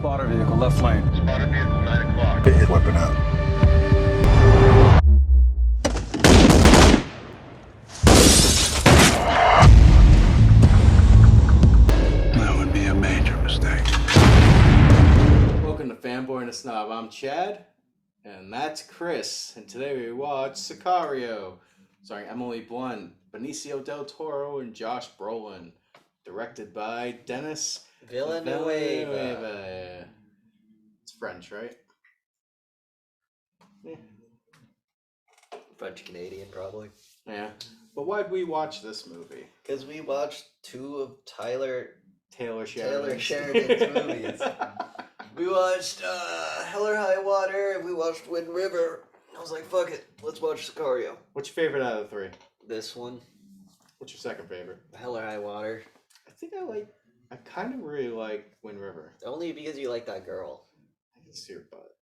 Spotter vehicle, left lane. Spotted vehicle, 9 o'clock. Get his weapon out. That would be a major mistake. Welcome to Fanboy and a Snob. I'm Chad, and that's Chris. And today we watch Sicario, starring Emily Blunt, Benicio del Toro, and Josh Brolin. Directed by Dennis Villeneuve. It's French, right? Yeah. French Canadian, probably. Yeah. But why'd we watch this movie? Because we watched two of Taylor Sheridan's movies. We watched Hell or High Water, and we watched Wind River. I was like, fuck it, let's watch Sicario. What's your favorite out of the three? This one. What's your second favorite? Hell or High Water. I kind of really like Wind River. Only because you like that girl. I can see her butt.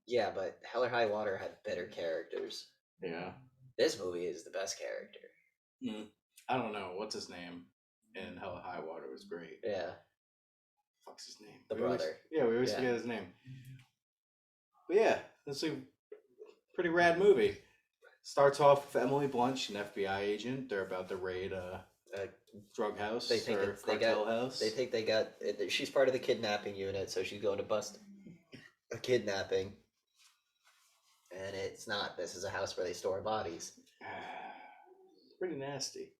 Yeah, but Hell or High Water had better characters. Yeah. This movie is the best character. I don't know. What's his name? In Hell or High Water was great. Yeah. Fuck's his name? The brother. We always forget his name. But yeah, this is a pretty rad movie. Starts off with Emily Blunt, she's an FBI agent. They're about to raid a drug house or cartel house. They think she's part of the kidnapping unit, so she's going to bust a kidnapping. And it's not. This is a house where they store bodies. It's pretty nasty.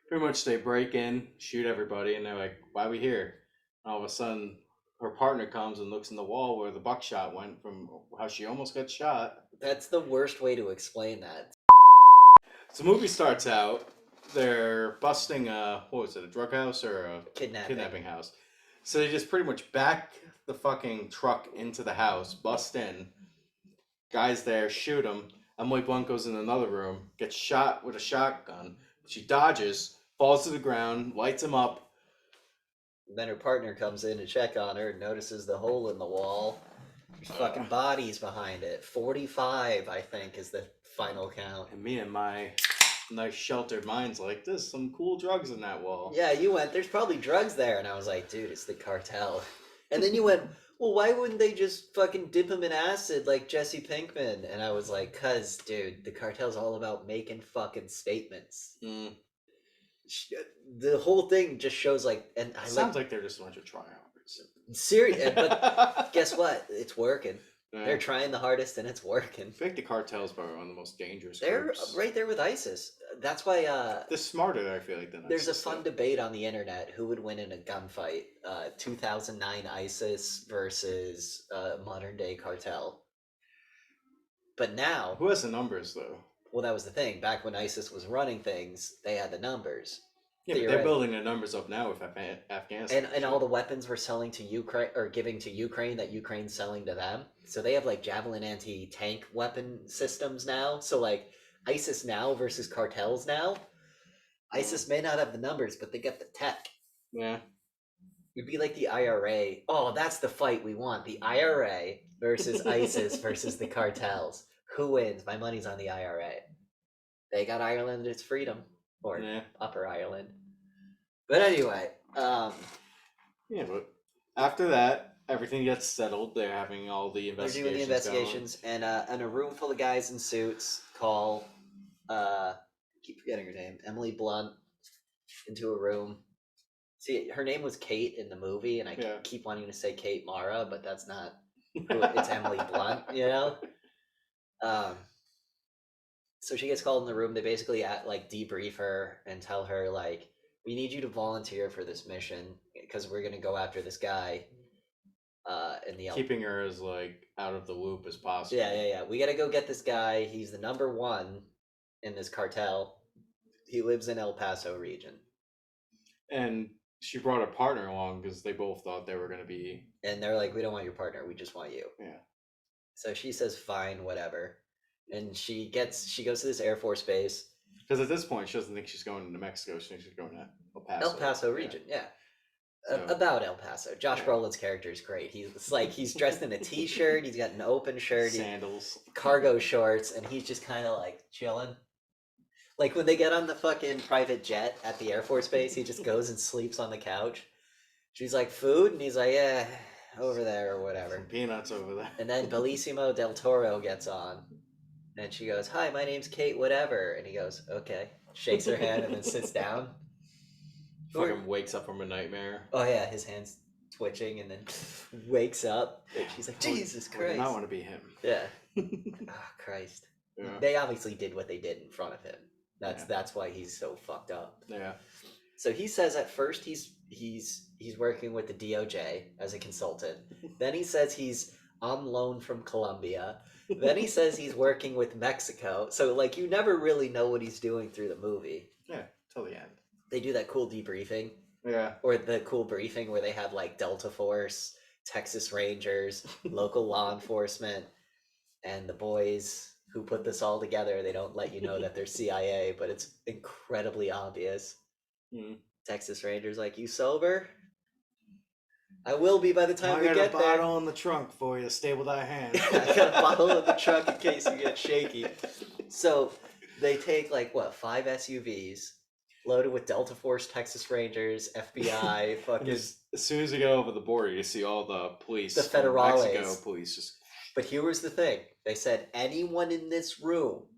Pretty much they break in, shoot everybody, and they're like, why are we here? And all of a sudden, her partner comes and looks in the wall where the buckshot went from how she almost got shot. That's the worst way to explain that. So the movie starts out, they're busting a drug house or a kidnapping house. So they just pretty much back the fucking truck into the house, bust in, guys there, shoot him. Emily Blunt goes in another room, gets shot with a shotgun. She dodges, falls to the ground, lights him up. Then her partner comes in to check on her and notices the hole in the wall. There's fucking bodies behind it. 45, I think, is the final count. And me and my nice sheltered minds like, there's some cool drugs in that wall. Yeah, you went, there's probably drugs there. And I was like, dude, it's the cartel. And then you went, well, why wouldn't they just fucking dip him in acid like Jesse Pinkman? And I was like, cuz, dude, the cartel's all about making fucking statements. The whole thing just shows like, and I sounds like they're just a bunch of tryhards. Serious, but guess what? It's working. Yeah. They're trying the hardest, and it's working. I think the cartel's probably one of the most dangerous They're groups. right there with ISIS. That's why they're smarter, I feel like, than there's ISIS. A fun debate on the internet who would win in a gunfight: 2009 ISIS versus modern day cartel. But now, who has the numbers though? Well, that was the thing. Back when ISIS was running things, they had the numbers. Yeah, but they're building their numbers up now with Afghanistan. And all the weapons we're selling to Ukraine or giving to Ukraine that Ukraine's selling to them. So they have like Javelin anti-tank weapon systems now. So like ISIS now versus cartels now. ISIS may not have the numbers, but they get the tech. Yeah. It'd be like the IRA. Oh, that's the fight we want. The IRA versus ISIS versus the cartels. Who wins? My money's on the IRA. They got Ireland its freedom. Or Upper Ireland. But anyway, yeah, but after that, everything gets settled. They're having all the investigations. They're doing the investigations, and a room full of guys in suits call, I keep forgetting her name, Emily Blunt, into a room. See, her name was Kate in the movie, and I keep wanting to say Kate Mara, but that's not who, it's Emily Blunt, you know? So she gets called in the room. They basically debrief her and tell her like, we need you to volunteer for this mission because we're gonna go after this guy. In the keeping her as like out of the loop as possible. Yeah. We gotta go get this guy. He's the number one in this cartel. He lives in El Paso region. And she brought a partner along because they both thought they were gonna be. And they're like, we don't want your partner. We just want you. Yeah. So she says, fine, whatever. And she goes to this Air Force base. Because at this point, she doesn't think she's going to Mexico. She thinks she's going to El Paso. El Paso region, yeah. About El Paso. Josh Brolin's character is great. He's dressed in a t-shirt. He's got an open shirt. Sandals. Cargo shorts. And he's just kind of like chilling. Like when they get on the fucking private jet at the Air Force base, he just goes and sleeps on the couch. She's like, food? And he's like, yeah, over there or whatever. Some peanuts over there. And then Bellissimo del Toro gets on. And she goes, "Hi, my name's Kate, whatever." And he goes, "Okay." Shakes her hand and then sits down. Fucking wakes up from a nightmare. Oh, yeah, his hand's twitching and then wakes up. And she's like, "Jesus Christ." I do not want to be him. Yeah. Oh, Christ. Yeah. They obviously did what they did in front of him. That's why he's so fucked up. Yeah. So he says at first he's working with the DOJ as a consultant. Then he says he's on loan from Colombia. Then he says he's working with Mexico. So like you never really know what he's doing through the movie. Yeah, till the end. They do that cool debriefing. Yeah. Or the cool briefing where they have like Delta Force, Texas Rangers, local law enforcement, and the boys who put this all together. They don't let you know that they're CIA, but it's incredibly obvious. Texas Rangers like, "You sober?" "I will be by the time we get there." I got a bottle in the trunk for you. Stay with our hands. I got a bottle in the trunk in case you get shaky. So they take like 5 SUVs loaded with Delta Force, Texas Rangers, FBI, fucking. As soon as you go over the border, you see all the police. The federales. Mexico police just. But here was the thing: they said anyone in this room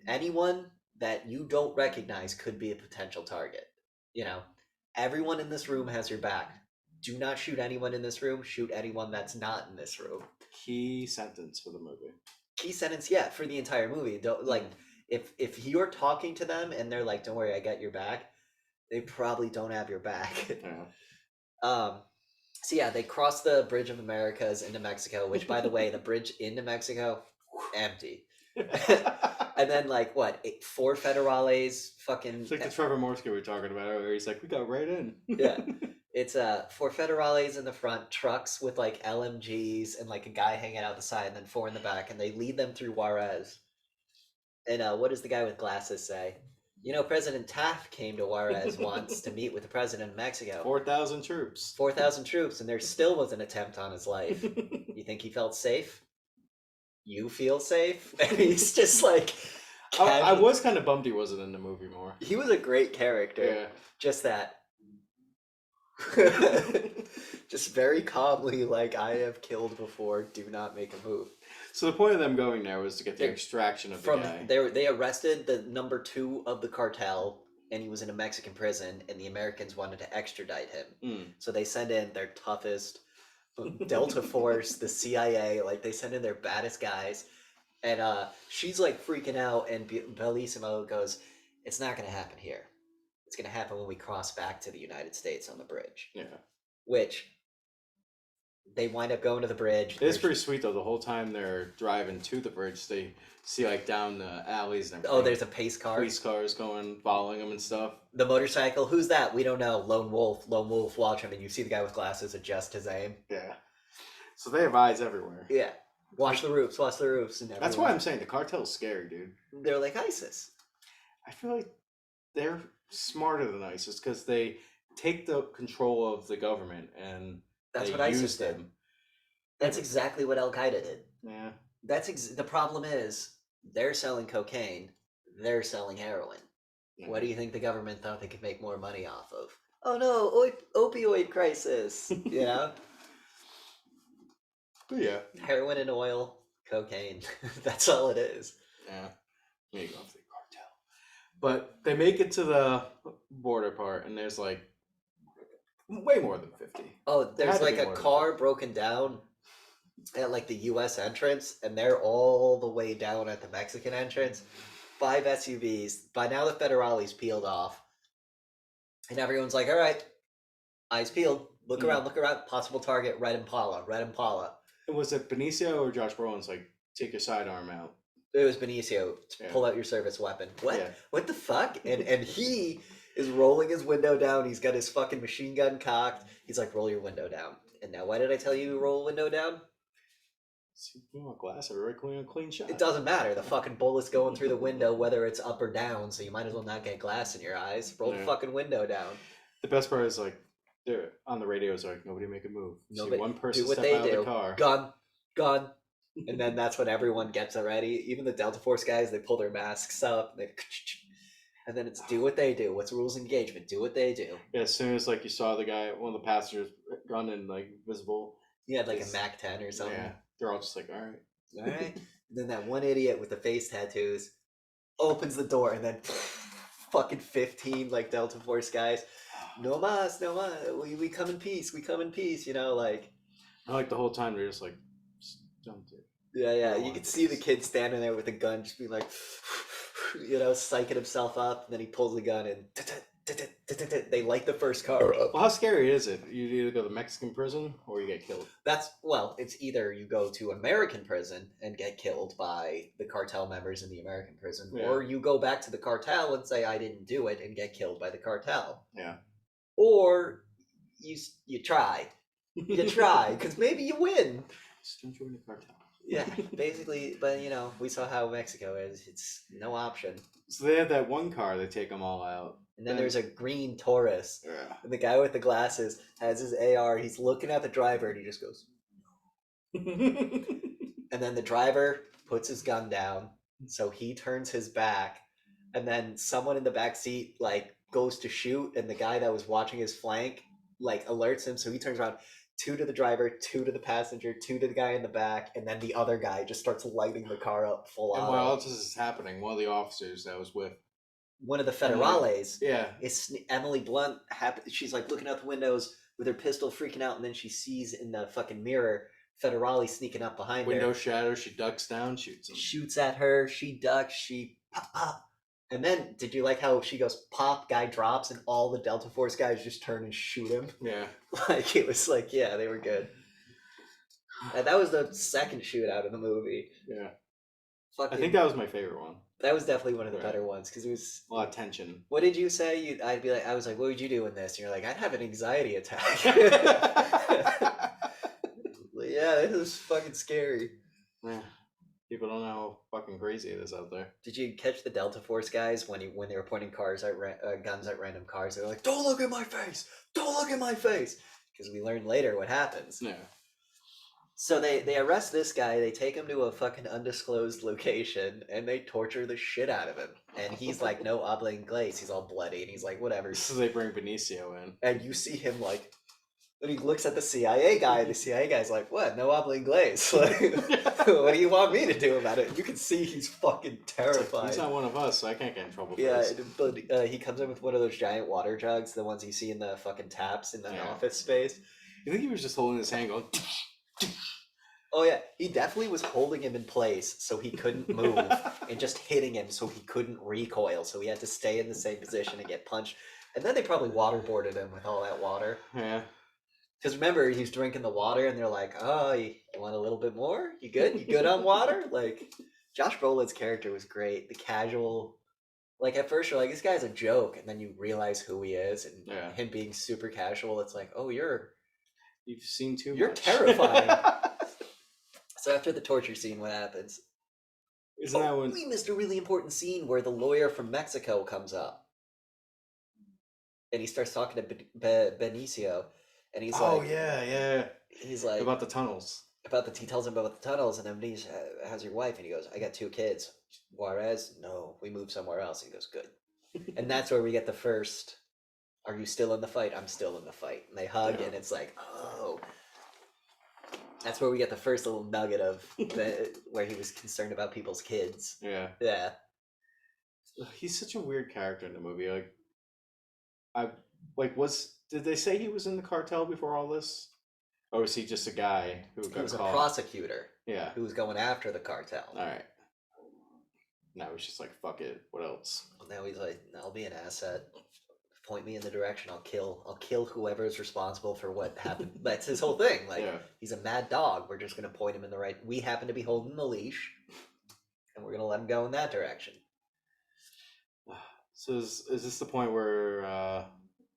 anyone that you don't recognize could be a potential target. You know, everyone in this room has your back. Do not shoot anyone in this room. Shoot anyone that's not in this room. Key sentence for the movie. Key sentence, yeah, for the entire movie. Don't like if you're talking to them and they're like, "Don't worry, I got your back," they probably don't have your back. Yeah. So yeah, they cross the Bridge of Americas into Mexico, which by the way, the bridge into Mexico, empty. And then 4 federales fucking. It's like the Trevor Morski we were talking about earlier. He's like, "We got right in." Yeah. It's 4 federales in the front, trucks with like LMGs and like a guy hanging out the side, and then 4 in the back, and they lead them through Juarez. And what does the guy with glasses say? "You know, President Taft came to Juarez once to meet with the president of Mexico. 4,000 troops. 4,000 troops, and there still was an attempt on his life. You think he felt safe? You feel safe?" And he's just like... I was kind of bummed he wasn't in the movie more. He was a great character. Yeah. Just that... just very calmly, like, "I have killed before, do not make a move." So the point of them going there was to get the extraction of the guy. They arrested the number 2 of the cartel, and he was in a Mexican prison, and the Americans wanted to extradite him. So they send in their toughest Delta Force, the CIA, like they send in their baddest guys, and she's like freaking out, and Bellissimo goes, "It's not going to happen here. It's going to happen when we cross back to the United States on the bridge." Yeah. Which they wind up going to the bridge. It's pretty sweet though. The whole time they're driving to the bridge, they see like down the alleys and everything. Oh, there's a pace car. Police cars going, following them and stuff. The motorcycle. Who's that? We don't know. Lone Wolf. Lone Wolf. Watch him, and you see the guy with glasses adjust his aim. Yeah. So they have eyes everywhere. Yeah. Watch the roofs. Watch the roofs. And that's why I'm saying the cartel's scary, dude. They're like ISIS. I feel like they're smarter than ISIS because they take the control of the government and that's they what use ISIS them. did. That's exactly what Al Qaeda did. Yeah. The problem is they're selling cocaine, they're selling heroin. Yeah. What do you think the government thought they could make more money off of? Oh no, opioid crisis. You know. Yeah. Heroin and oil, cocaine. That's all it is. Yeah. Maybe go off the cartel. But they make it to the border part, and there's like way more than 50. Oh, there's like a car broken down at like the U.S. entrance, and they're all the way down at the Mexican entrance. 5 SUVs. By now, the federales peeled off, and everyone's like, "All right, eyes peeled. Look around. Look around. Possible target: Red Impala. Red Impala." And was it Benicio or Josh Brolin's like, "Take your sidearm out"? It was Benicio. Pull out your service weapon. What? Yeah. What the fuck? And he is rolling his window down. He's got his fucking machine gun cocked. He's like, "Roll your window down." And now, why did I tell you to roll a window down? You want glass or a clean shot? It doesn't matter. The fucking bullet's going through the window, whether it's up or down. So you might as well not get glass in your eyes. Roll the fucking window down. The best part is like, they're on the radios like, "Nobody make a move." Nobody, see one person do what step they out do. of the car. Gun. And then that's when everyone gets already. Even the Delta Force guys, they pull their masks up. And then it's do what they do. What's rules of engagement? Do what they do. Yeah, as soon as like you saw the guy, one of the passengers running like visible. He had like a Mac 10 or something. Yeah, they're all just like, all right. All right. Then that one idiot with the face tattoos opens the door and then fucking 15 like Delta Force guys. No mas, no mas. We come in peace. We come in peace. You know, like. I like the whole time they're just like, jumped it. Yeah. You can see the kid standing there with a gun, just being like, you know, psyching himself up. And then he pulls the gun and they light the first car up. Well, how scary is it? You either go to Mexican prison or you get killed. It's either you go to American prison and get killed by the cartel members in the American prison, or you go back to the cartel and say I didn't do it and get killed by the cartel. Yeah. Or you try, because maybe you win. Just don't join the cartel. Yeah, basically, but you know, we saw how Mexico is. It's no option. So they have that one car, they take them all out. And then there's a green Taurus. Yeah. And the guy with the glasses has his AR. He's looking at the driver and he just goes. And then the driver puts his gun down. So he turns his back. And then someone in the back seat like goes to shoot. And the guy that was watching his flank like alerts him. So he turns around. 2 to the driver, 2 to the passenger, 2 to the guy in the back, and then the other guy just starts lighting the car up full on. And while this is happening, one of the officers that was with one of the federales, is Emily Blunt. She's like looking out the windows with her pistol, freaking out, and then she sees in the fucking mirror Federale sneaking up behind her. Window shatter. She ducks down, shoots him. Shoots at her. She ducks. She pop. And then, did you like how she goes pop? Guy drops, and all the Delta Force guys just turn and shoot him. Yeah, like it was like they were good. And that was the second shootout in the movie. Yeah, I think that was my favorite one. That was definitely one of the better ones because it was a lot of tension. What did you say? I was like, what would you do in this? And you're like, I'd have an anxiety attack. Yeah, this is fucking scary. Yeah. People don't know how fucking crazy it is out there. Did you catch the Delta Force guys when they were pointing guns at random cars? They were like, "Don't look at my face! Don't look at my face!" Because we learned later what happens. Yeah. So they arrest this guy. They take him to a fucking undisclosed location and they torture the shit out of him. And he's like, "No habla inglés." He's all bloody and he's like, "Whatever." So they bring Benicio in, and you see him like. And he looks at the CIA guy, and the CIA guy's like, "What? No habla inglés? Like, what do you want me to do about it?" You can see he's fucking terrified. He's not one of us, so I can't get in trouble for this. this. But he comes in with one of those giant water jugs, the ones you see in the fucking taps in the office space. You think he was just holding his hand going... Oh yeah, he definitely was holding him in place so he couldn't move, and just hitting him so he couldn't recoil, so he had to stay in the same position and get punched. And then they probably waterboarded him with all that water. Yeah. Because remember, he's drinking the water, and they're like, "Oh, you want a little bit more? You good? You good on water?" Like, Josh Brolin's character was great. The casual, like at first you're like, "This guy's a joke," and then you realize who he is, and him being super casual. It's like, "Oh, you've seen too much. You're terrifying." So after the torture scene, what happens? Isn't that when we missed a really important scene where the lawyer from Mexico comes up, and he starts talking to Benicio. And he's like, yeah. He's like about the tunnels. He tells him about the tunnels, and then he's, "How's your wife?" And he goes, "I got 2 kids." Juarez, no, we moved somewhere else. And he goes, "Good." And that's where we get the first. Are you still in the fight? I'm still in the fight. And they hug, and it's like, oh. That's where we get the first little nugget of where he was concerned about people's kids. Yeah. Yeah. He's such a weird character in the movie. Did they say he was in the cartel before all this? Or was he just a guy who got caught? He was a prosecutor. Yeah. Who was going after the cartel. All right. Now he's just like, fuck it. What else? Now he's like, "I'll be an asset. Point me in the direction. I'll kill whoever is responsible for what happened." That's his whole thing. Like, he's a mad dog. We're just going to point him in the right. We happen to be holding the leash, and we're going to let him go in that direction. So is this the point where...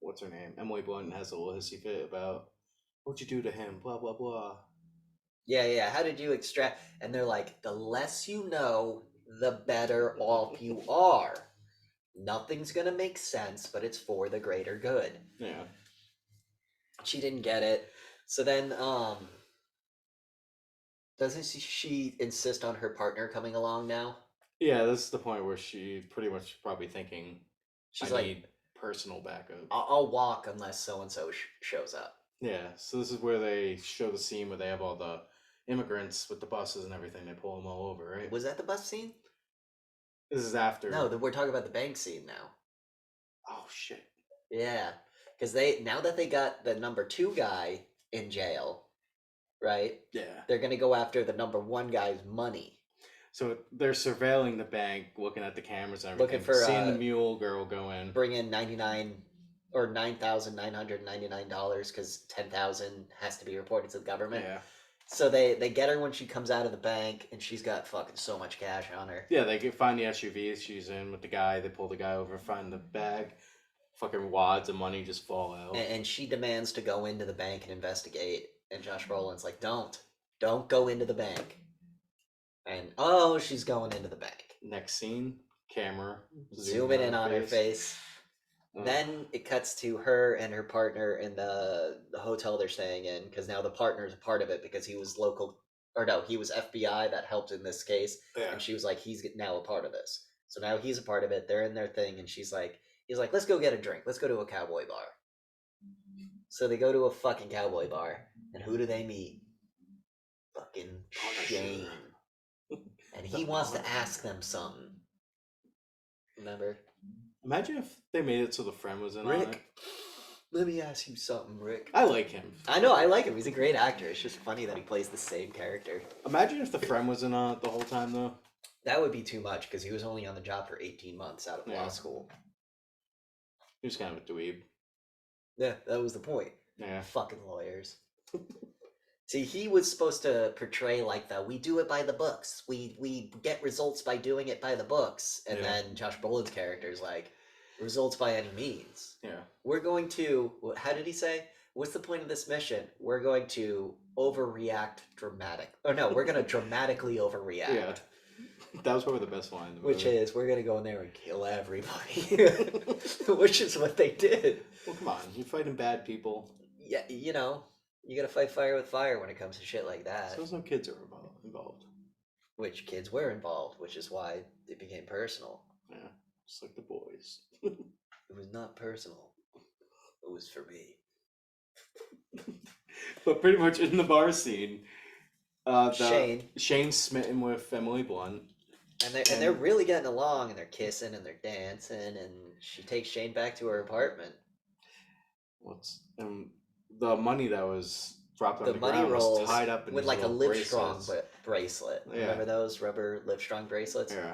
what's her name? Emily Blunt has a little hissy fit about what'd you do to him? Blah blah blah. Yeah. How did you extract? And they're like, the less you know, the better off you are. Nothing's gonna make sense, but it's for the greater good. Yeah. She didn't get it. So then, doesn't she insist on her partner coming along now? Yeah, this is the point where she pretty much probably thinking She's I like, need personal backup. I'll walk unless so-and-so shows up. Yeah, so this is where they show the scene where they have all the immigrants with the buses and everything. They pull them all over, right? Was that the bus scene? This is after. No, we're talking about the bank scene now. Oh, shit. Yeah, because now that they got the number 2 guy in jail, right? Yeah. They're going to go after the number 1 guy's money. So they're surveilling the bank, looking at the cameras and everything. Looking for, seeing the mule girl go in. Bring in $9,999 because $10,000 has to be reported to the government. Yeah. So they get her when she comes out of the bank, and she's got fucking so much cash on her. Yeah, they can find the SUV she's in with the guy. They pull the guy over, find the bag. Fucking wads of money just fall out. And she demands to go into the bank and investigate. And Josh Brolin's like, don't go into the bank. And she's going into the bank. Next scene, camera zooming in on her face. Then it cuts to her and her partner in the hotel they're staying in, because now the partner's a part of it because he was he was FBI that helped in this case. Yeah. And she was like, he's now a part of this. So now he's a part of it. They're in their thing, and he's like, let's go get a drink. Let's go to a cowboy bar. So they go to a fucking cowboy bar, and who do they meet? Fucking Shane. And he wants to ask them something. Remember? Imagine if they made it so the friend was in Rick, on it. let me ask you something, Rick. I like him. I know, I like him. He's a great actor. It's just funny that he plays the same character. Imagine if the friend was in on it the whole time, though. That would be too much, because he was only on the job for 18 months out of law school. He was kind of a dweeb. Yeah, that was the point. Yeah. Fucking lawyers. See, he was supposed to portray like we do it by the books. We get results by doing it by the books. And then Josh Brolin's character is like, results by any means. Yeah. We're going to, how did he say? What's the point of this mission? We're going to overreact we're going to dramatically overreact. Yeah. That was probably the best line in the movie. Which is, we're going to go in there and kill everybody. Which is what they did. Well, come on. You're fighting bad people. Yeah, you gotta fight fire with fire when it comes to shit like that. So no kids are involved. Which kids were involved, which is why it became personal. Yeah, just like the boys. It was not personal. It was for me. But pretty much in the bar scene, Shane's smitten with Emily Blunt. And they're really getting along, and they're kissing and they're dancing, and she takes Shane back to her apartment. The money that was dropped on the ground was tied up in with like a Livestrong bracelet. Yeah. Remember those rubber Livestrong bracelets? Yeah.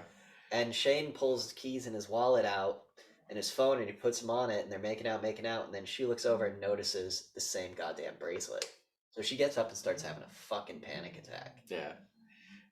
And Shane pulls his keys and his wallet out and his phone, and he puts them on it, and they're making out, and then she looks over and notices the same goddamn bracelet. So she gets up and starts having a fucking panic attack. Yeah.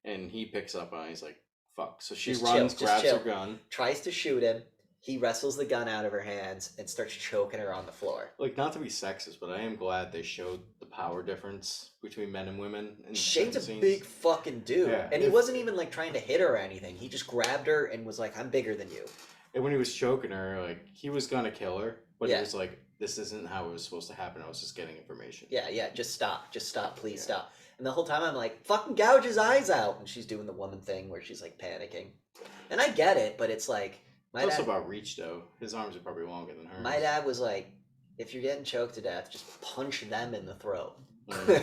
And he picks up on it. He's like, fuck. So she grabs her gun. Tries to shoot him. He wrestles the gun out of her hands and starts choking her on the floor. Like, not to be sexist, but I am glad they showed the power difference between men and women. Shane's a big fucking dude. Yeah, and he wasn't even, like, trying to hit her or anything. He just grabbed her and was like, I'm bigger than you. And when he was choking her, like, he was gonna kill her. But he was like, this isn't how it was supposed to happen. I was just getting information. Yeah, just stop. Just stop. Please stop. And the whole time I'm like, fucking gouge his eyes out. And she's doing the woman thing where she's, like, panicking. And I get it, but it's like... It's also about reach, though. His arms are probably longer than hers. My dad was like, if you're getting choked to death, just punch them in the throat.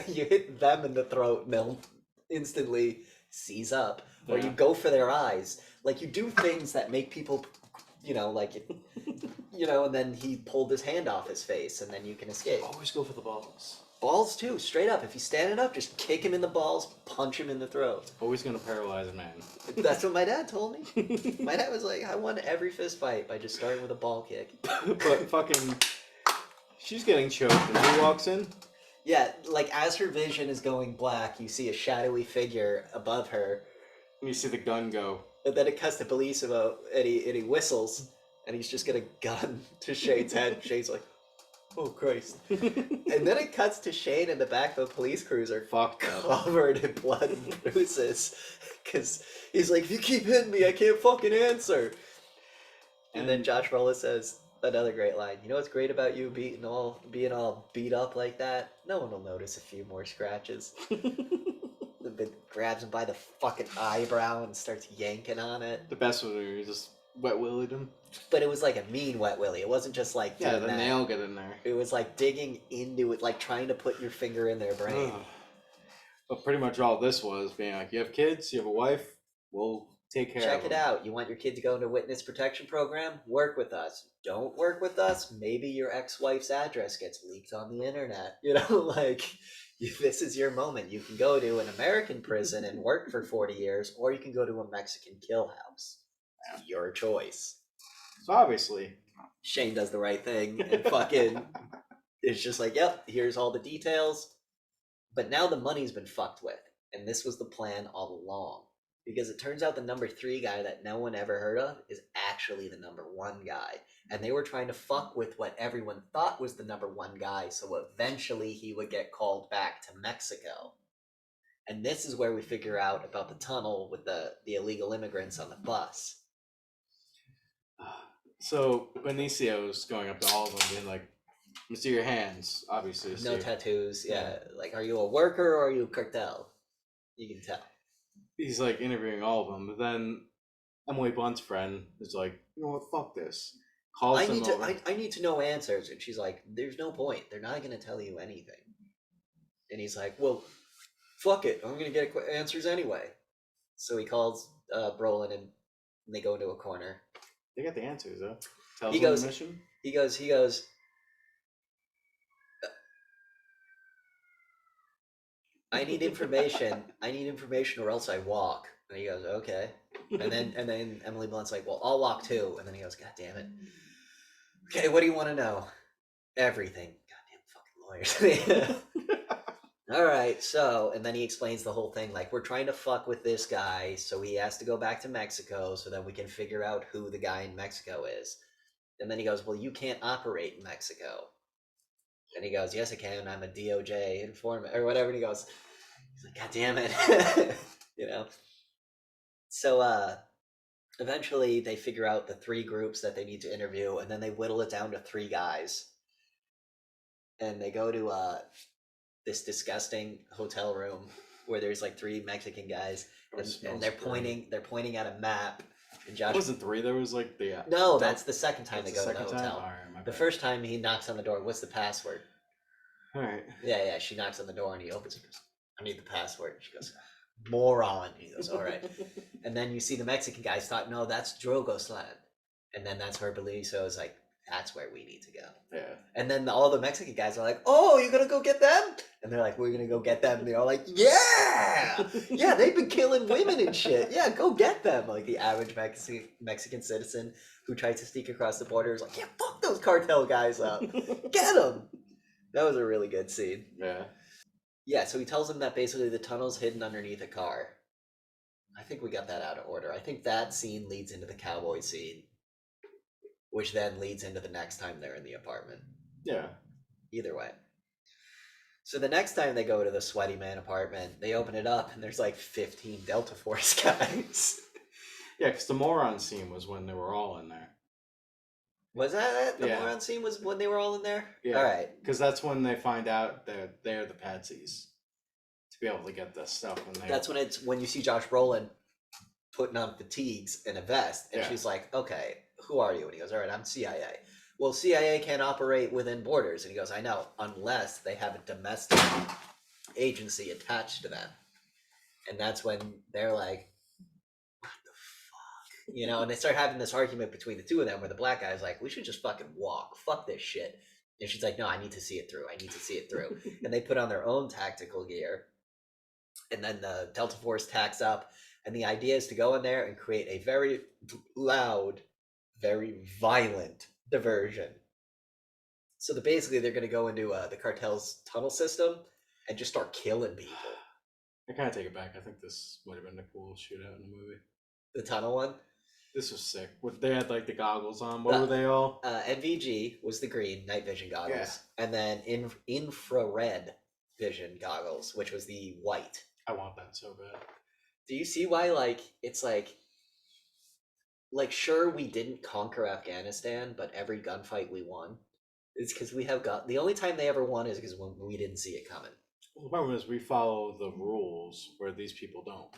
You hit them in the throat and they'll instantly seize up. Or you go for their eyes. Like, you do things that make people, and then he pulled his hand off his face, and then you can escape. Always go for the balls. Balls, too. Straight up. If he's standing up, just kick him in the balls, punch him in the throat. Always gonna paralyze a man. That's what my dad told me. My dad was like, I won every fist fight by just starting with a ball kick. But fucking... She's getting choked, and who walks in? Yeah, like, as her vision is going black, you see a shadowy figure above her. And you see the gun go. And then it cuts to police and he whistles, and he's just got a gun to Shane's head. Shane's like, oh, Christ. And then it cuts to Shane in the back of a police cruiser, covered in blood and bruises. Because he's like, if you keep hitting me, I can't fucking answer. And then Josh Brolin says another great line. You know what's great about you being all beat up like that? No one will notice a few more scratches. The bit grabs him by the fucking eyebrow and starts yanking on it. The best was when he just Wet Willied him. But it was like a mean Wet Willy. It wasn't just like the nail get in there. It was like digging into it, like trying to put your finger in their brain. But pretty much all this was being like, you have kids, you have a wife, we'll take care of them. Check it out. You want your kid to go into a witness protection program? Work with us. Don't work with us? Maybe your ex-wife's address gets leaked on the internet. You know, like, this is your moment. You can go to an American prison and work for 40 years, or you can go to a Mexican kill house. Your choice. So obviously, Shane does the right thing and fucking it's just like, yep, here's all the details. But now the money's been fucked with. And this was the plan all along. Because it turns out the number 3 guy that no one ever heard of is actually the number 1 guy. And they were trying to fuck with what everyone thought was the number 1 guy, so eventually he would get called back to Mexico. And this is where we figure out about the tunnel with the illegal immigrants on the bus. So Benicio's going up to all of them being like, let me see your hands, obviously. No tattoos, yeah. Like, are you a worker or are you a cartel? You can tell. He's like interviewing all of them, but then Emily Blunt's friend is like, you know what, fuck this. Calls them over. I need to know answers. And she's like, there's no point. They're not going to tell you anything. And he's like, well, fuck it. I'm going to get answers anyway. So he calls Brolin and they go into a corner. They got the answers, though. Tells them the mission. He goes, I need information. I need information or else I walk. And he goes, okay. And then Emily Blunt's like, well, I'll walk too. And then he goes, God damn it. Okay, what do you want to know? Everything. Goddamn fucking lawyers. All right, so, and then he explains the whole thing, like, we're trying to fuck with this guy, so he has to go back to Mexico so that we can figure out who the guy in Mexico is. And then he goes, well, you can't operate in Mexico. And he goes, yes, I can. I'm a DOJ informant, or whatever. And he goes, he's like, God damn it. You know? So, eventually they figure out the 3 groups that they need to interview, and then they whittle it down to 3 guys. And they go to, this disgusting hotel room where there's like 3 Mexican guys and they're pointing at a map. And Josh, it wasn't 3, there was like the no, that's the second time they go to the hotel. Right, the first time he knocks on the door, what's the password? All right. Yeah, she knocks on the door and he opens it. Goes, I need the password. She goes, moron. He goes, all right. And then you see the Mexican guys thought, no, that's Drogo's land. And then that's where Beliso is like, that's where we need to go. Yeah. And then all the Mexican guys are like, oh, you're going to go get them? And they're like, we're going to go get them. And they're all like, yeah! Yeah, they've been killing women and shit. Yeah, go get them. Like the average Mexican citizen who tries to sneak across the border is like, yeah, fuck those cartel guys up. Get them! That was a really good scene. Yeah. Yeah, so he tells them that basically the tunnel's hidden underneath a car. I think we got that out of order. I think that scene leads into the cowboy scene, which then leads into the next time they're in the apartment. Yeah. Either way. So the next time they go to the sweaty man apartment, they open it up and there's like 15 Delta Force guys. Yeah, because the moron scene was when they were all in there. Was that it? The moron scene was when they were all in there? Yeah. All right. Because that's when they find out that they're the patsies. To be able to get this stuff. That's when you see Josh Brolin putting on fatigues and a vest. And she's like, okay, who are you? And he goes, all right, I'm CIA. Well, CIA can't operate within borders. And he goes, I know, unless they have a domestic agency attached to them. And that's when they're like, what the fuck? You know, and they start having this argument between the two of them where the black guy's like, we should just fucking walk. Fuck this shit. And she's like, no, I need to see it through. I need to see it through. And they put on their own tactical gear. And then the Delta Force tacks up. And the idea is to go in there and create a very loud, very violent diversion. So basically they're going to go into the cartel's tunnel system and just start killing people. I kind of take it back. I think this might have been a cool shootout in the movie. The tunnel one? This was sick. They had like the goggles on. What were they all? NVG was the green night vision goggles. Yeah. And then infrared vision goggles, which was the white. I want that so bad. Do you see why, like, it's like, sure, we didn't conquer Afghanistan, but every gunfight we won? It's because we have got, the only time they ever won is because when we didn't see it coming. Well, the problem is we follow the rules where these people don't.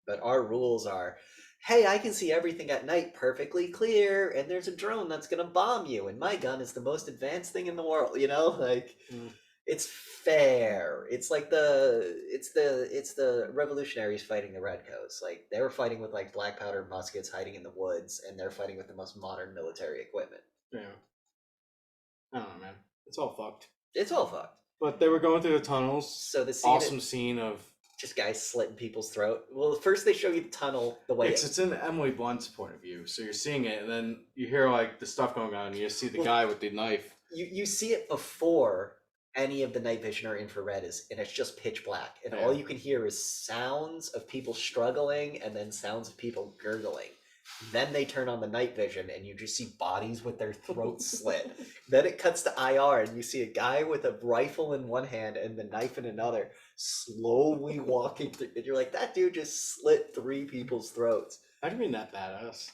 But our rules are, hey, I can see everything at night perfectly clear, and there's a drone that's gonna bomb you, and my gun is the most advanced thing in the world, you know? Like, it's fair. It's like it's the revolutionaries fighting the redcoats. Like, they were fighting with, like, black powder muskets hiding in the woods, and they're fighting with the most modern military equipment. Yeah. I don't know, man. It's all fucked. It's all fucked. But they were going through the tunnels. So the scene of just guys slitting people's throat. Well, first they show you the tunnel, the way it's in Emily Blunt's point of view, so you're seeing it, and then you hear like the stuff going on, and you see the guy with the knife. You see it before any of the night vision or infrared is, and it's just pitch black, and all you can hear is sounds of people struggling, and then sounds of people gurgling. Then they turn on the night vision, and you just see bodies with their throats slit. Then it cuts to IR, and you see a guy with a rifle in one hand and the knife in another, slowly walking through. And you're like, that dude just slit 3 people's throats. How do you mean that badass?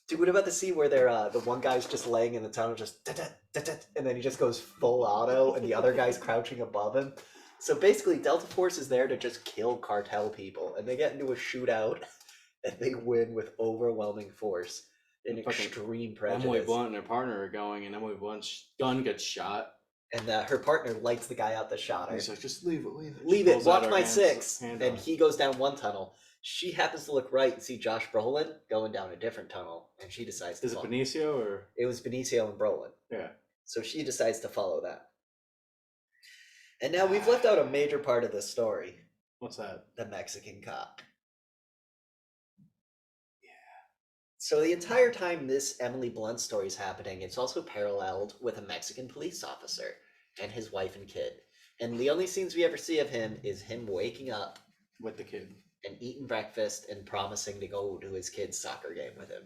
Dude, what about the scene where they're the one guy's just laying in the tunnel, just and then he just goes full auto, and the other guy's crouching above him. So basically, Delta Force is there to just kill cartel people, and they get into a shootout. And they win with overwhelming force and extreme prejudice. Emily Blunt and her partner are going, and Emily Blunt's gun gets shot. And her partner lights the guy out that shot her. He's like, just leave it. Leave it, watch my 6. And he goes down one tunnel. She happens to look right and see Josh Brolin going down a different tunnel, and she decides to follow. Is it Benicio or? It was Benicio and Brolin. Yeah. So she decides to follow that. And now we've left out a major part of this story. What's that? The Mexican cop. So the entire time this Emily Blunt story is happening, it's also paralleled with a Mexican police officer and his wife and kid. And the only scenes we ever see of him is him waking up with the kid and eating breakfast and promising to go to his kid's soccer game with him.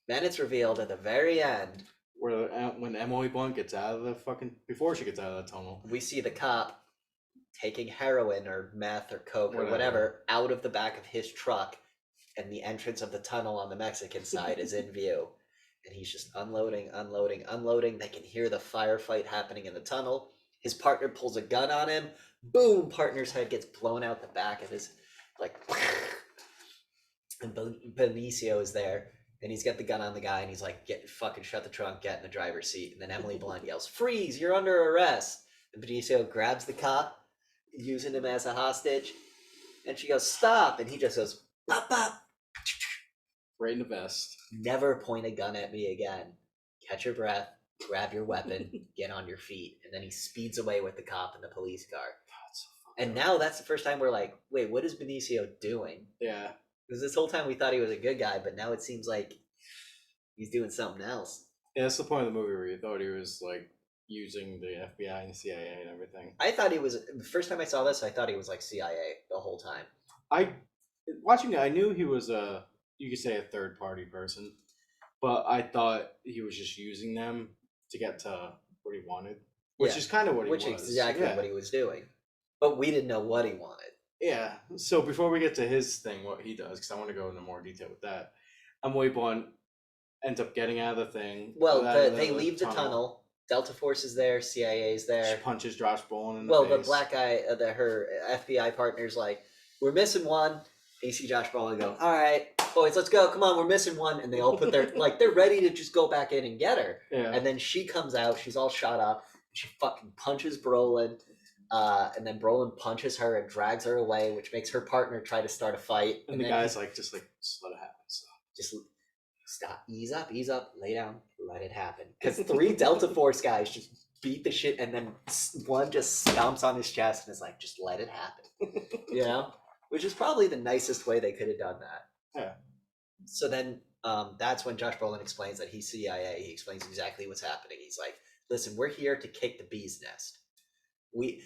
Then it's revealed at the very end, where when Emily Blunt gets out of the before she gets out of the tunnel, we see the cop taking heroin or meth or coke or whatever out of the back of his truck. And the entrance of the tunnel on the Mexican side is in view. And he's just unloading. They can hear the firefight happening in the tunnel. His partner pulls a gun on him. Boom! Partner's head gets blown out the back of his, like, and Benicio is there. And he's got the gun on the guy, and he's like, fucking shut the trunk, get in the driver's seat. And then Emily Blunt yells, freeze, you're under arrest. And Benicio grabs the cop, using him as a hostage. And she goes, stop. And he just goes, pop, pop. Right in the vest. Never point a gun at me again. Catch your breath, grab your weapon, get on your feet. And then he speeds away with the cop in the police car. And now that's the first time we're like, wait, what is Benicio doing? Yeah. Because this whole time we thought he was a good guy, but now it seems like he's doing something else. Yeah, that's the point of the movie where you thought he was like using the FBI and CIA and everything. I thought he was, the first time I saw this, I thought he was like CIA the whole time. Watching it, I knew he was you could say a third party person, but I thought he was just using them to get to what he wanted, which is kind of what he was. Which is exactly what he was doing. But we didn't know what he wanted. Yeah. So before we get to his thing, what he does, because I want to go into more detail with that, Emily Blunt ends up getting out of the thing. Well, they leave the tunnel. Delta Force is there. CIA is there. She punches Josh Brolin in the face. The black guy, her FBI partner's like, we're missing one. And you see Josh Brolin go, all right, boys, let's go. Come on, we're missing one. And they all put their, like, they're ready to just go back in and get her. Yeah. And then she comes out. She's all shot up. She fucking punches Brolin. And then Brolin punches her and drags her away, which makes her partner try to start a fight. And the guy's like, just let it happen. So. Just stop, ease up, lay down, let it happen. Because 3 Delta Force guys just beat the shit, and then one just stomps on his chest and is like, just let it happen. You know? Which is probably the nicest way they could have done that. Yeah. So then that's when Josh Brolin explains that he's CIA. He explains exactly what's happening. He's like, listen, we're here to kick the bee's nest. We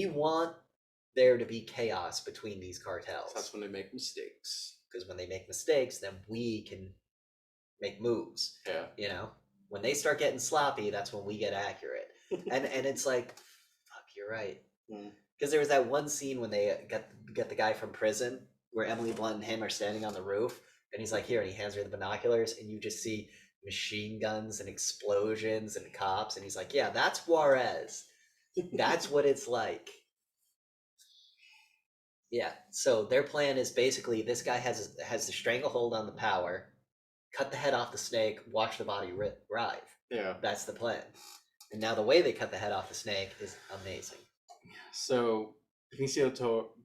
want there to be chaos between these cartels. That's when they make mistakes. Because when they make mistakes, then we can make moves. Yeah. You know? When they start getting sloppy, that's when we get accurate. and it's like, fuck, you're right. Because there was that one scene when they get the guy from prison where Emily Blunt and him are standing on the roof, and he's like, here, and he hands her the binoculars, and you just see machine guns and explosions and cops, and he's like, yeah, that's Juarez. That's what it's like. Yeah. So their plan is basically this guy has the stranglehold on the power, cut the head off the snake, watch the body writhe. Yeah. That's the plan. And now the way they cut the head off the snake is amazing. So Benicio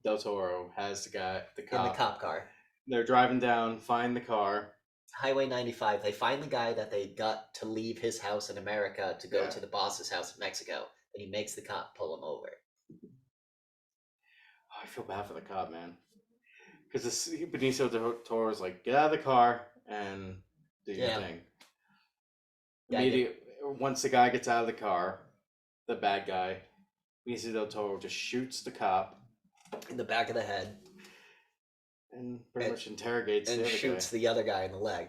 del Toro has the cop. In the cop car. They're driving down, find the car. Highway 95. They find the guy that they got to leave his house in America to go to the boss's house in Mexico. And he makes the cop pull him over. Oh, I feel bad for the cop, man. Because Benicio del Toro is like, get out of the car and do your thing. Yeah, once the guy gets out of the car, the bad guy, Benicio del Toro just shoots the cop in the back of the head. And pretty much interrogates and the other shoots guy. the other guy in the leg.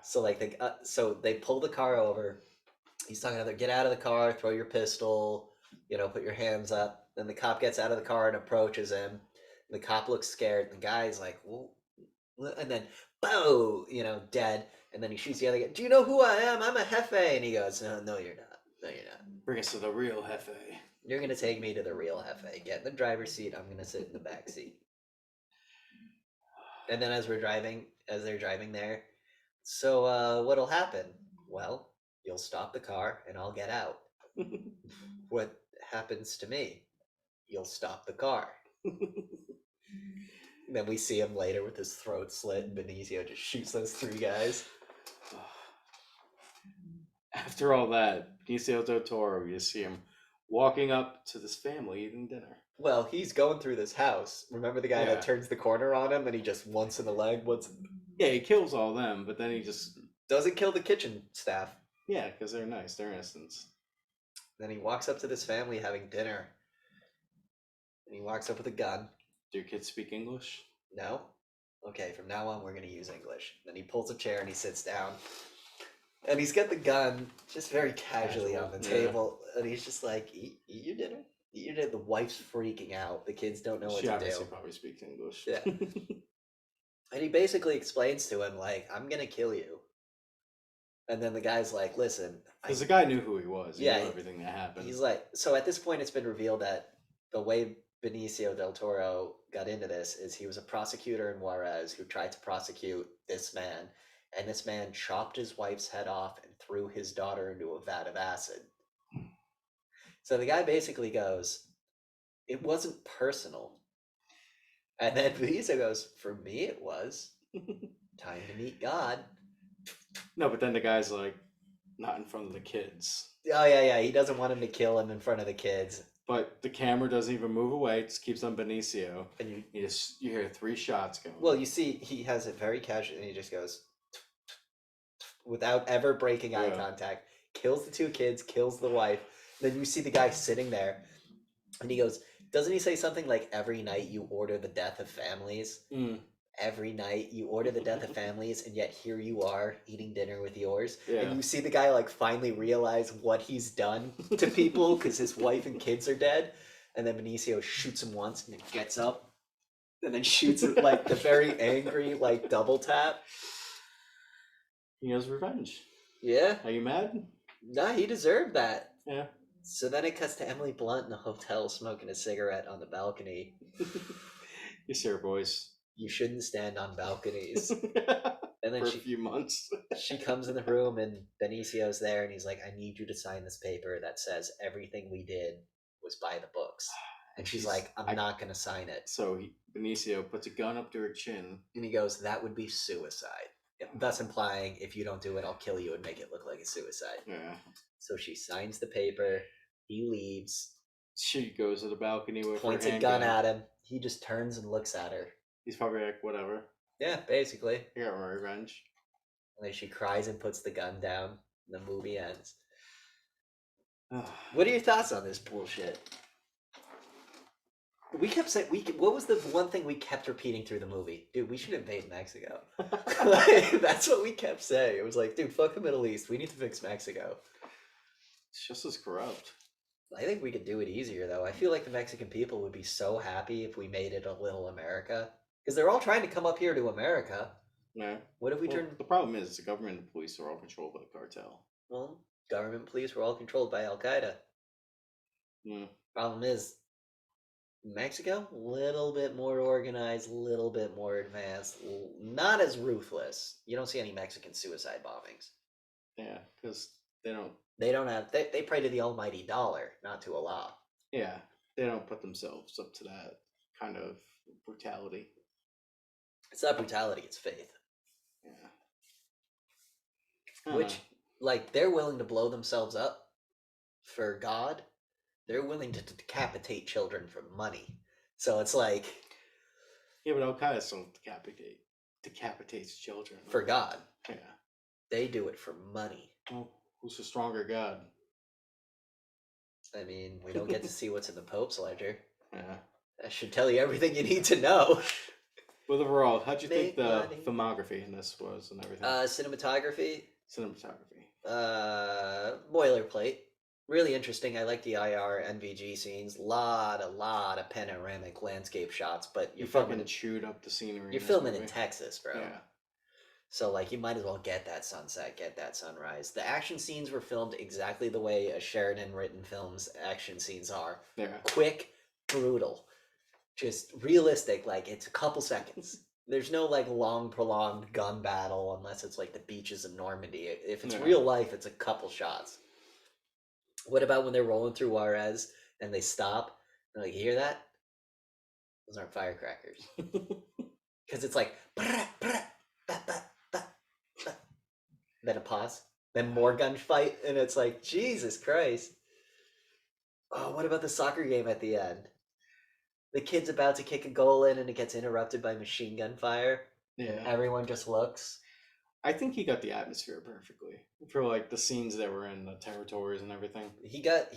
So like they pull the car over. He's talking to them, get out of the car, throw your pistol, put your hands up. Then the cop gets out of the car and approaches him. The cop looks scared. The guy's like, "Whoa," and then boom, dead. And then he shoots the other guy. Do you know who I am? I'm a Jefe. And he goes, no, you're not. No, you're not. Bring us to the real Jefe. You're gonna take me to the real Jefe. Get in the driver's seat. I'm gonna sit in the back seat. And then as they're driving there, so what'll happen? Well, you'll stop the car and I'll get out. What happens to me? You'll stop the car. Then we see him later with his throat slit and Benicio just shoots those three guys. After all that, Benicio del Toro, you see him walking up to this family eating dinner. Well, he's going through this house. Remember the guy that turns the corner on him and he just once in the leg? Yeah, he kills all them, but then he just... doesn't kill the kitchen staff. Yeah, because they're nice. They're innocents. Then he walks up to this family having dinner. And he walks up with a gun. Do your kids speak English? No? Okay, from now on we're going to use English. Then he pulls a chair and he sits down. And he's got the gun just very casually on the table. And he's just like, eat your dinner. The wife's freaking out. The kids don't know what to do. She obviously probably speaks English. Yeah. And he basically explains to him, like, I'm going to kill you. And then the guy's like, listen. Because the guy knew who he was. He knew everything that happened. He's like, so at this point it's been revealed that the way Benicio del Toro got into this is he was a prosecutor in Juarez who tried to prosecute this man. And this man chopped his wife's head off and threw his daughter into a vat of acid. So the guy basically goes, it wasn't personal. And then Benicio goes, for me it was. Time to meet God. No, but then the guy's like, not in front of the kids. Oh, yeah. He doesn't want him to kill him in front of the kids. But the camera doesn't even move away. It just keeps on Benicio. And you hear 3 shots going. Well, you see, he has it very casual, and he just goes, without ever breaking eye contact, kills the 2 kids, kills the wife. Then you see the guy sitting there, and he goes, doesn't he say something like, every night you order the death of families? Every night you order the death of families, and yet here you are eating dinner with yours. Yeah. And you see the guy like finally realize what he's done to people because his wife and kids are dead. And then Benicio shoots him once and then gets up and then shoots it like the very angry like double tap. He has revenge. Yeah. Are you mad? Nah, he deserved that. Yeah. So then it cuts to Emily Blunt in a hotel smoking a cigarette on the balcony. You see her voice. You shouldn't stand on balconies. And then for a few months. She comes in the room and Benicio's there and he's like, I need you to sign this paper that says everything we did was by the books. And she's like, I'm not going to sign it. So Benicio puts a gun up to her chin. And he goes, that would be suicide. Thus implying, if you don't do it, I'll kill you and make it look like a suicide. Yeah. So she signs the paper. He leaves. She goes to the balcony with points her a gun at him. He just turns and looks at her. He's probably like, whatever. Yeah, basically. I got my revenge. And then she cries and puts the gun down. And the movie ends. What are your thoughts on this bullshit? We kept saying, what was the one thing we kept repeating through the movie? Dude, we should invade Mexico. That's what we kept saying. It was like, dude, fuck the Middle East. We need to fix Mexico. It's just as corrupt. I think we could do it easier, though. I feel like the Mexican people would be so happy if we made it a little America. Because they're all trying to come up here to America. Yeah. What if we turn... The problem is the government and the police are all controlled by the cartel. Well, government and police were all controlled by Al-Qaeda. Yeah. Problem is, Mexico, little bit more organized, little bit more advanced, not as ruthless. You don't see any Mexican suicide bombings. Yeah, because they don't. They don't have. They pray to the almighty dollar, not to Allah. Yeah, they don't put themselves up to that kind of brutality. It's not brutality; it's faith. Yeah. Which, like, they're willing to blow themselves up for God. They're willing to decapitate children for money. So it's like, yeah, but Al Qaeda don't decapitates children for God. Yeah, They do it for money. well, who's the stronger God? I mean, we don't get to see what's in the Pope's ledger. Yeah, That should tell you everything you need to know. But overall, how'd you think Make the money. filmography in this was and everything? Cinematography. Cinematography. Boilerplate. Really interesting. I like the IR NVG scenes. Lot of panoramic landscape shots, but You fucking chewed up the scenery. You're filming in Texas, bro. Yeah. So, like, you might as well get that sunset, get that sunrise. The action scenes were filmed exactly the way a Sheridan-written film's action scenes are. Yeah. Quick, brutal. Just realistic, like, it's a couple seconds. There's no, like, long, prolonged gun battle unless it's, like, the beaches of Normandy. If it's real life, it's a couple shots. What about when they're rolling through Juarez and they stop? They're like, you hear that? Those aren't firecrackers. Because it's like, brah, brah, bah, bah, bah, bah. Then a pause, then more gunfight, and it's like, Jesus Christ. Oh, what about the soccer game at the end? The kid's about to kick a goal in and it gets interrupted by machine gun fire. Yeah. Everyone just looks. I think he got the atmosphere perfectly for like the scenes that were in the territories and everything. He got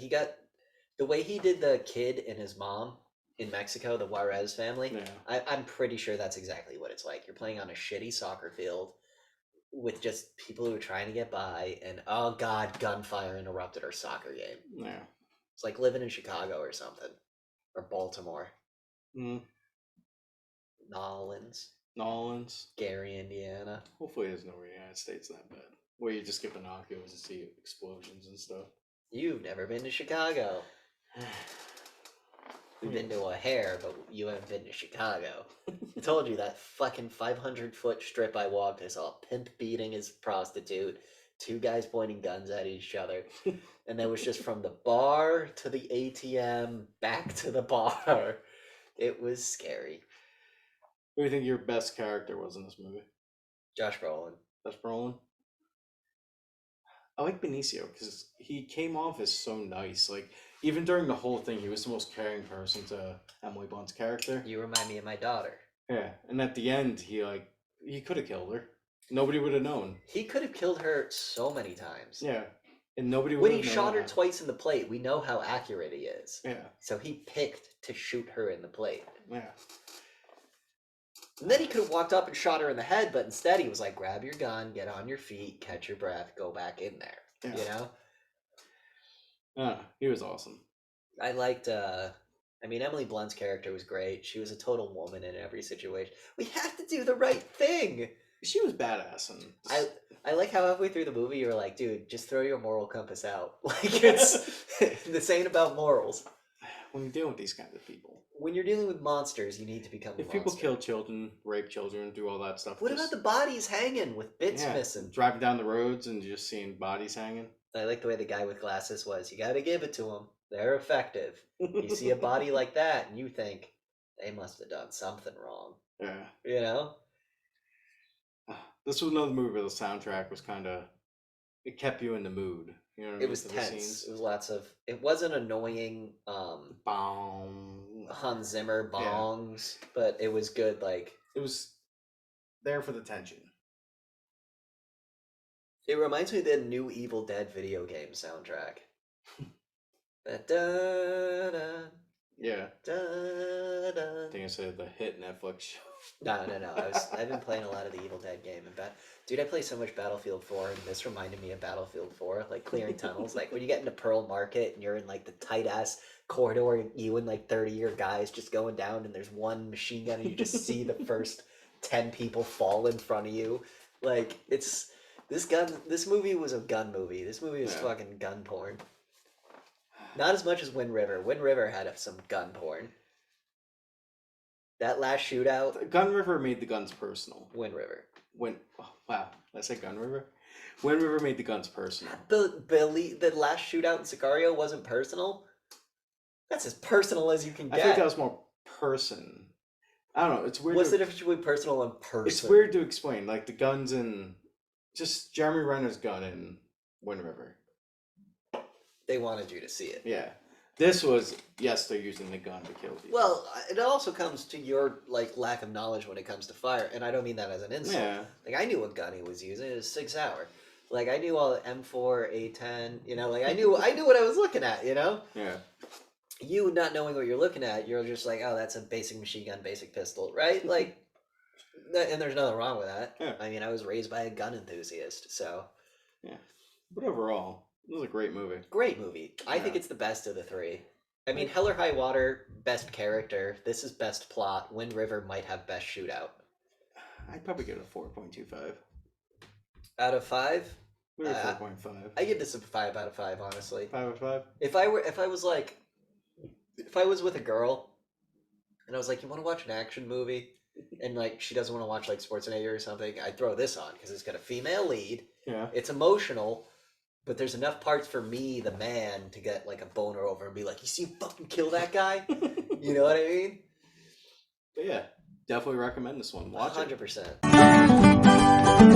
the way he did the kid and his mom in Mexico, the Juarez family. Yeah. I'm pretty sure that's exactly what it's like. You're playing on a shitty soccer field with just people who are trying to get by, and oh god, gunfire interrupted our soccer game. Yeah. It's like living in Chicago or something, or Baltimore. Nolans, Gary, Indiana. Hopefully, there's no United States that bad where you just get binoculars and see explosions and stuff. You've never been to Chicago. We've been to O'Hare, but you haven't been to Chicago. I told you that fucking 500-foot strip I walked. I saw a pimp beating his prostitute, two guys pointing guns at each other, and that was just from the bar to the ATM, back to the bar. It was scary. Who do you think your best character was in this movie? Josh Brolin. Josh Brolin? I like Benicio because he came off as so nice. Like, even during the whole thing, he was the most caring person to Emily Blunt's character. You remind me of my daughter. Yeah, and at the end, he could have killed her. Nobody would have known. He could have killed her so many times. Yeah, and nobody would When have he known shot her that. twice in the plate, we know how accurate he is. Yeah. So he picked to shoot her in the plate. Yeah. And then he could have walked up and shot her in the head, but instead he was like, grab your gun, get on your feet, catch your breath, go back in there. Yeah. You know? He was awesome. I liked, Emily Blunt's character was great. She was a total woman in every situation. We have to do the right thing! She was badass. And I like how halfway through the movie you were like, dude, just throw your moral compass out. Like, it's this ain't about morals. When you're dealing with these kinds of people. When you're dealing with monsters, you need to become a monster. If people kill children, rape children, do all that stuff. What about the bodies hanging with bits missing? Driving down the roads and just seeing bodies hanging. I like the way the guy with glasses was. You gotta give it to them. They're effective. You see a body like that and you think, they must have done something wrong. Yeah. You know? This was another movie where the soundtrack was kind of... It kept you in the mood. You know what I mean? It was tense. It was lots of... It wasn't annoying Hans Zimmer bongs, but it was good, like... It was there for the tension. It reminds me of the new Evil Dead video game soundtrack. Da-da-da, Yeah. da-da. I think I said the hit Netflix show. No. I've been playing a lot of the Evil Dead game, and dude, I play so much Battlefield 4, and this reminded me of Battlefield 4, like clearing tunnels. Like when you get into Pearl Market and you're in like the tight ass corridor, you and like 30-year guys just going down, and there's one machine gun, and you just see the first 10 people fall in front of you. Like it's this movie was a gun movie. This movie was fucking gun porn. Not as much as Wind River. Wind River had some gun porn. That last shootout. Gun River made the guns personal. Wind River. Wow, did I say Gun River? Wind River made the guns personal. The last shootout in Sicario wasn't personal. That's as personal as you can get. I think that was more person. I don't know. It's weird. What's the difference between personal and person? It's weird to explain. Like the guns in just Jeremy Renner's gun in Wind River. They wanted you to see it. Yeah. This was, yes, they're using the gun to kill people. Well, it also comes to your lack of knowledge when it comes to fire, and I don't mean that as an insult. Yeah. Like I knew what gun he was using. It was 6 Hour. Like I knew all the M4, A10. You know, like I knew what I was looking at. You know. Yeah. You not knowing what you're looking at, you're just like, oh, that's a basic machine gun, basic pistol, right? Like, and there's nothing wrong with that. Yeah. I mean, I was raised by a gun enthusiast, so. Yeah. But overall, it was a great movie. Great movie. I think it's the best of the three. I mean, Hell or High Water, best character. This is best plot. Wind River might have best shootout. I'd probably give it a 4.25. Out of 5? Maybe 4.5. I give this a 5 out of 5, honestly. 5 out of 5? If I was with a girl, and I was like, you want to watch an action movie? And she doesn't want to watch Schwarzenegger or something, I'd throw this on, because it's got a female lead. Yeah. It's emotional. But there's enough parts for me, the man, to get a boner over and be like, you see him fucking kill that guy? You know what I mean? But yeah, definitely recommend this one. Watch 100%. it.